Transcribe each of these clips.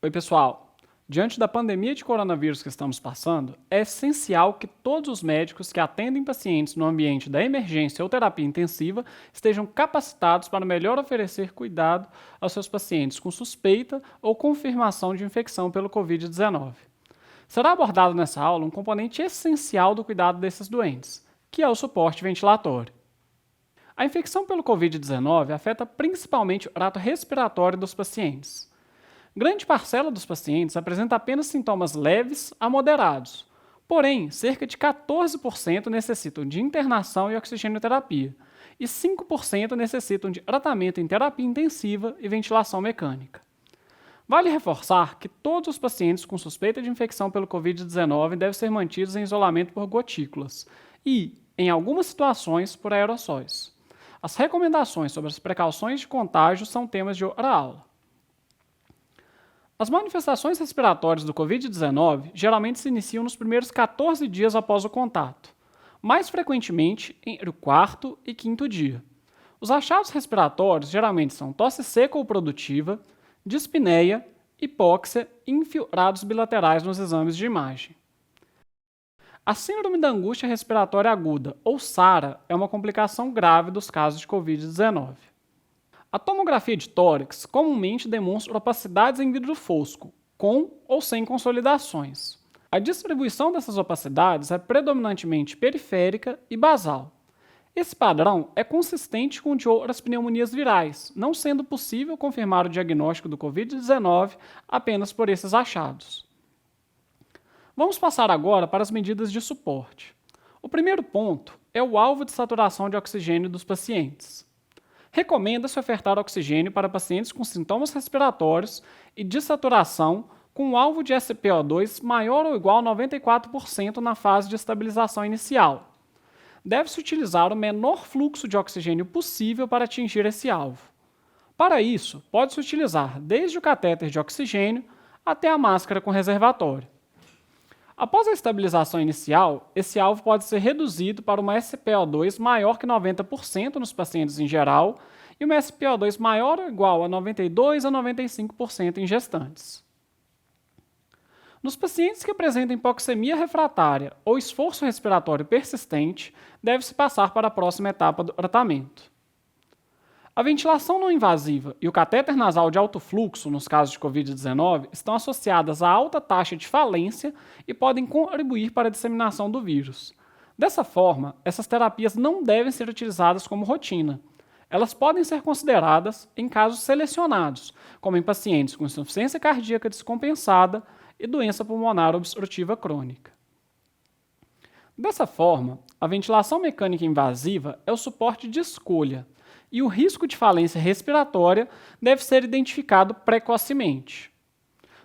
Oi, pessoal. Diante da pandemia de coronavírus que estamos passando, é essencial que todos os médicos que atendem pacientes no ambiente da emergência ou terapia intensiva estejam capacitados para melhor oferecer cuidado aos seus pacientes com suspeita ou confirmação de infecção pelo Covid-19. Será abordado nessa aula um componente essencial do cuidado desses doentes, que é o suporte ventilatório. A infecção pelo Covid-19 afeta principalmente o trato respiratório dos pacientes. Grande parcela dos pacientes apresenta apenas sintomas leves a moderados, porém, cerca de 14% necessitam de internação e oxigenoterapia, e 5% necessitam de tratamento em terapia intensiva e ventilação mecânica. Vale reforçar que todos os pacientes com suspeita de infecção pelo Covid-19 devem ser mantidos em isolamento por gotículas e, em algumas situações, por aerossóis. As recomendações sobre as precauções de contágio são temas de outra aula. As manifestações respiratórias do Covid-19 geralmente se iniciam nos primeiros 14 dias após o contato, mais frequentemente entre o quarto e quinto dia. Os achados respiratórios geralmente são tosse seca ou produtiva, dispneia, hipóxia e infiltrados bilaterais nos exames de imagem. A síndrome da angústia respiratória aguda, ou SARA, é uma complicação grave dos casos de Covid-19. A tomografia de tórax comumente demonstra opacidades em vidro fosco, com ou sem consolidações. A distribuição dessas opacidades é predominantemente periférica e basal. Esse padrão é consistente com o de outras pneumonias virais, não sendo possível confirmar o diagnóstico do Covid-19 apenas por esses achados. Vamos passar agora para as medidas de suporte. O primeiro ponto é o alvo de saturação de oxigênio dos pacientes. Recomenda-se ofertar oxigênio para pacientes com sintomas respiratórios e de saturação com um alvo de SpO2 maior ou igual a 94% na fase de estabilização inicial. Deve-se utilizar o menor fluxo de oxigênio possível para atingir esse alvo. Para isso, pode-se utilizar desde o catéter de oxigênio até a máscara com reservatório. Após a estabilização inicial, esse alvo pode ser reduzido para uma SpO2 maior que 90% nos pacientes em geral e uma SpO2 maior ou igual a 92% a 95% em gestantes. Nos pacientes que apresentam hipoxemia refratária ou esforço respiratório persistente, deve-se passar para a próxima etapa do tratamento. A ventilação não invasiva e o catéter nasal de alto fluxo, nos casos de Covid-19, estão associadas a alta taxa de falência e podem contribuir para a disseminação do vírus. Dessa forma, essas terapias não devem ser utilizadas como rotina. Elas podem ser consideradas em casos selecionados, como em pacientes com insuficiência cardíaca descompensada e doença pulmonar obstrutiva crônica. Dessa forma, a ventilação mecânica invasiva é o suporte de escolha, e o risco de falência respiratória deve ser identificado precocemente.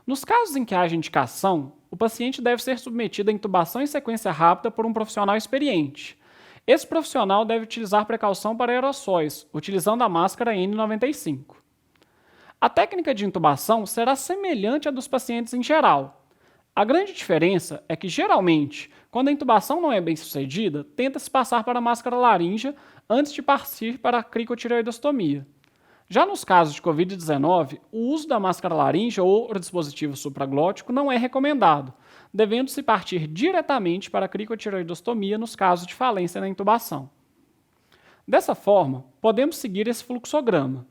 Nos casos em que haja indicação, o paciente deve ser submetido a intubação em sequência rápida por um profissional experiente. Esse profissional deve utilizar precaução para aerossóis, utilizando a máscara N95. A técnica de intubação será semelhante à dos pacientes em geral. A grande diferença é que, geralmente, quando a intubação não é bem sucedida, tenta-se passar para a máscara laríngea antes de partir para a cricotireoidostomia. Já nos casos de Covid-19, o uso da máscara laríngea ou o dispositivo supraglótico não é recomendado, devendo-se partir diretamente para a cricotireoidostomia nos casos de falência na intubação. Dessa forma, podemos seguir esse fluxograma.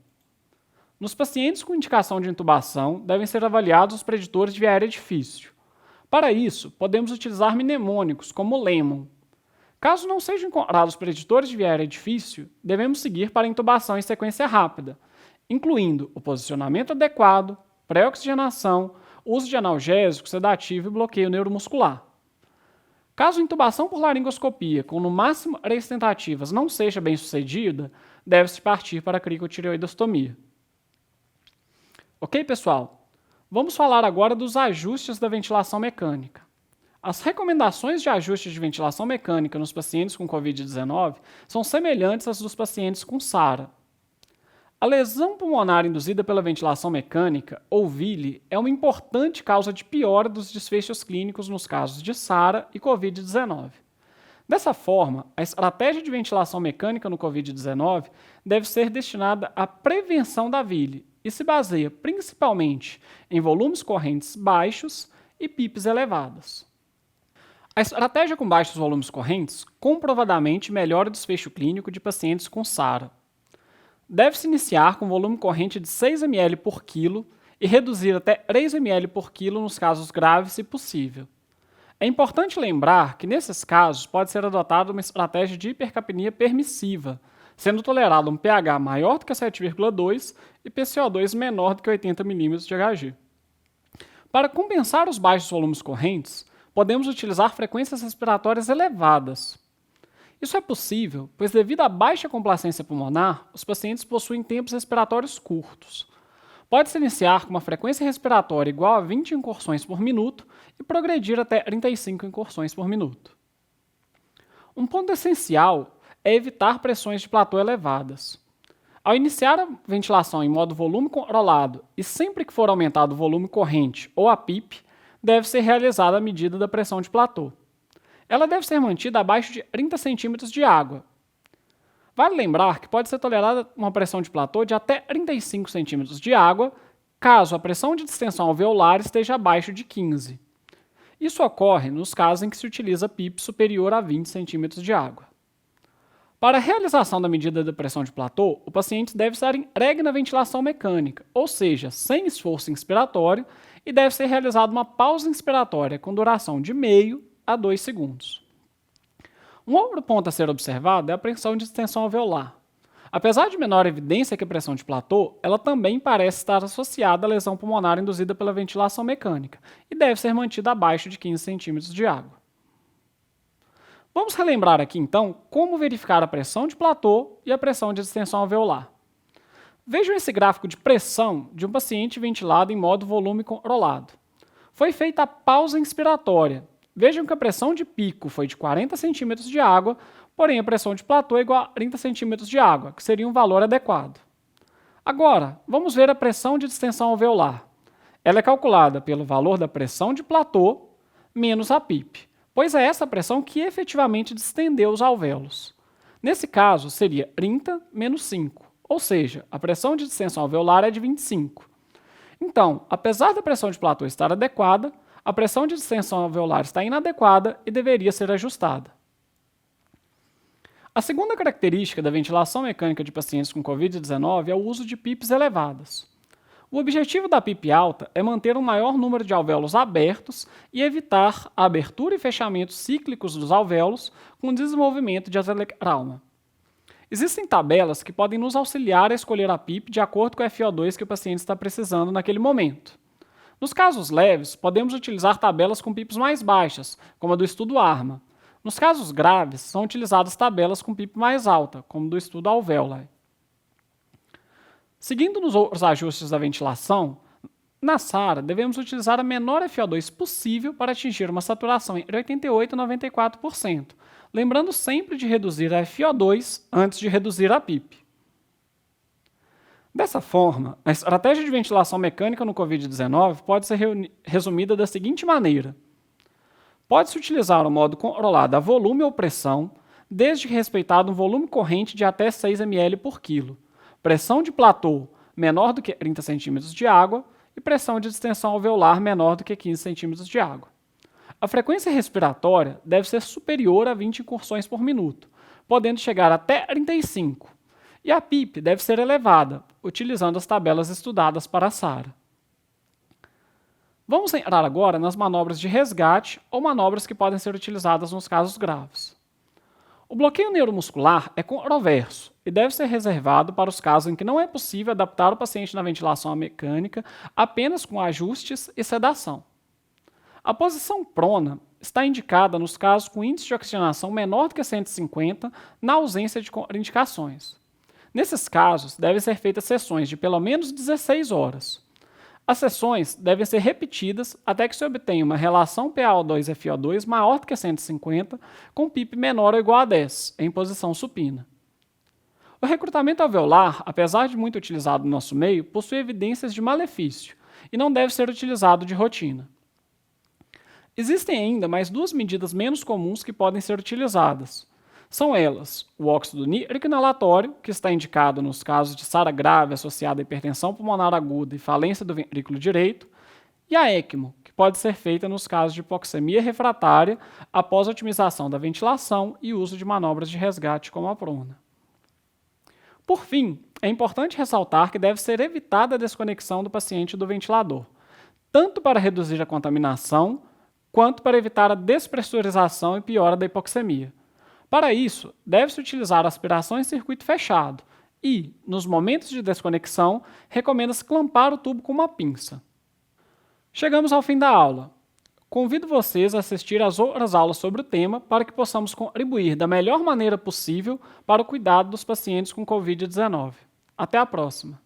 Nos pacientes com indicação de intubação, devem ser avaliados os preditores de via aérea difícil. Para isso, podemos utilizar mnemônicos, como o Lemon. Caso não sejam encontrados preditores de via aérea difícil, devemos seguir para a intubação em sequência rápida, incluindo o posicionamento adequado, pré-oxigenação, uso de analgésico, sedativo e bloqueio neuromuscular. Caso a intubação por laringoscopia, com no máximo 3 tentativas, não seja bem sucedida, deve-se partir para a cricotireoidostomia. Ok, pessoal? Vamos falar agora dos ajustes da ventilação mecânica. As recomendações de ajuste de ventilação mecânica nos pacientes com Covid-19 são semelhantes às dos pacientes com SARA. A lesão pulmonar induzida pela ventilação mecânica, ou VILE, é uma importante causa de piora dos desfechos clínicos nos casos de SARA e Covid-19. Dessa forma, a estratégia de ventilação mecânica no Covid-19 deve ser destinada à prevenção da VILE e se baseia principalmente em volumes correntes baixos e PIPs elevadas. A estratégia com baixos volumes correntes comprovadamente melhora o desfecho clínico de pacientes com SARA. Deve-se iniciar com volume corrente de 6 ml por quilo e reduzir até 3 ml por quilo nos casos graves, se possível. É importante lembrar que, nesses casos, pode ser adotada uma estratégia de hipercapnia permissiva, sendo tolerado um pH maior do que 7,2 e PCO2 menor do que 80 ml de Hg. Para compensar os baixos volumes correntes, podemos utilizar frequências respiratórias elevadas. Isso é possível, pois devido à baixa complacência pulmonar, os pacientes possuem tempos respiratórios curtos. Pode-se iniciar com uma frequência respiratória igual a 20 incursões por minuto e progredir até 35 incursões por minuto. Um ponto essencial é evitar pressões de platô elevadas. Ao iniciar a ventilação em modo volume controlado e sempre que for aumentado o volume corrente ou a PIP, deve ser realizada a medida da pressão de platô. Ela deve ser mantida abaixo de 30 centímetros de água. Vale lembrar que pode ser tolerada uma pressão de platô de até 35 centímetros de água, caso a pressão de distensão alveolar esteja abaixo de 15. Isso ocorre nos casos em que se utiliza PIP superior a 20 centímetros de água. Para a realização da medida da pressão de platô, o paciente deve estar entregue na ventilação mecânica, ou seja, sem esforço inspiratório, e deve ser realizada uma pausa inspiratória com duração de meio a 2 segundos. Um outro ponto a ser observado é a pressão de distensão alveolar. Apesar de menor evidência que a pressão de platô, ela também parece estar associada à lesão pulmonar induzida pela ventilação mecânica e deve ser mantida abaixo de 15 centímetros de água. Vamos relembrar aqui, então, como verificar a pressão de platô e a pressão de distensão alveolar. Vejam esse gráfico de pressão de um paciente ventilado em modo volume controlado. Foi feita a pausa inspiratória. Vejam que a pressão de pico foi de 40 centímetros de água, porém a pressão de platô é igual a 30 centímetros de água, que seria um valor adequado. Agora, vamos ver a pressão de distensão alveolar. Ela é calculada pelo valor da pressão de platô menos a PIP, pois é essa pressão que efetivamente distendeu os alvéolos. Nesse caso, seria 30 menos 5, ou seja, a pressão de distensão alveolar é de 25. Então, apesar da pressão de platô estar adequada, a pressão de distensão alveolar está inadequada e deveria ser ajustada. A segunda característica da ventilação mecânica de pacientes com Covid-19 é o uso de PIPs elevadas. O objetivo da PIP alta é manter um maior número de alvéolos abertos e evitar a abertura e fechamento cíclicos dos alvéolos com desenvolvimento de aterosclerose. Existem tabelas que podem nos auxiliar a escolher a PIP de acordo com o FiO2 que o paciente está precisando naquele momento. Nos casos leves, podemos utilizar tabelas com PIPs mais baixas, como a do estudo ARMA. Nos casos graves, são utilizadas tabelas com PIP mais alta, como do estudo Alveoli. Seguindo nos outros ajustes da ventilação, na SARA devemos utilizar a menor FiO2 possível para atingir uma saturação entre 88% e 94%, lembrando sempre de reduzir a FiO2 antes de reduzir a PIP. Dessa forma, a estratégia de ventilação mecânica no Covid-19 pode ser resumida da seguinte maneira. Pode-se utilizar o modo controlado a volume ou pressão, desde que respeitado um volume corrente de até 6 ml por quilo, pressão de platô menor do que 30 centímetros de água e pressão de distensão alveolar menor do que 15 centímetros de água. A frequência respiratória deve ser superior a 20 incursões por minuto, podendo chegar até 35. E a PIP deve ser elevada, utilizando as tabelas estudadas para a SARA. Vamos entrar agora nas manobras de resgate ou manobras que podem ser utilizadas nos casos graves. O bloqueio neuromuscular é controverso e deve ser reservado para os casos em que não é possível adaptar o paciente na ventilação mecânica apenas com ajustes e sedação. A posição prona está indicada nos casos com índice de oxigenação menor do que 150 na ausência de contraindicações. Nesses casos, devem ser feitas sessões de pelo menos 16 horas. As sessões devem ser repetidas até que se obtenha uma relação PaO2-FiO2 maior do que 150, com PIP menor ou igual a 10, em posição supina. O recrutamento alveolar, apesar de muito utilizado no nosso meio, possui evidências de malefício e não deve ser utilizado de rotina. Existem ainda mais duas medidas menos comuns que podem ser utilizadas. São elas o óxido nítrico inalatório, que está indicado nos casos de SARA grave associada à hipertensão pulmonar aguda e falência do ventrículo direito, e a ECMO, que pode ser feita nos casos de hipoxemia refratária após a otimização da ventilação e uso de manobras de resgate como a prona. Por fim, é importante ressaltar que deve ser evitada a desconexão do paciente do ventilador, tanto para reduzir a contaminação, quanto para evitar a despressurização e piora da hipoxemia. Para isso, deve-se utilizar aspiração em circuito fechado e, nos momentos de desconexão, recomenda-se clampar o tubo com uma pinça. Chegamos ao fim da aula. Convido vocês a assistir às outras aulas sobre o tema para que possamos contribuir da melhor maneira possível para o cuidado dos pacientes com Covid-19. Até a próxima!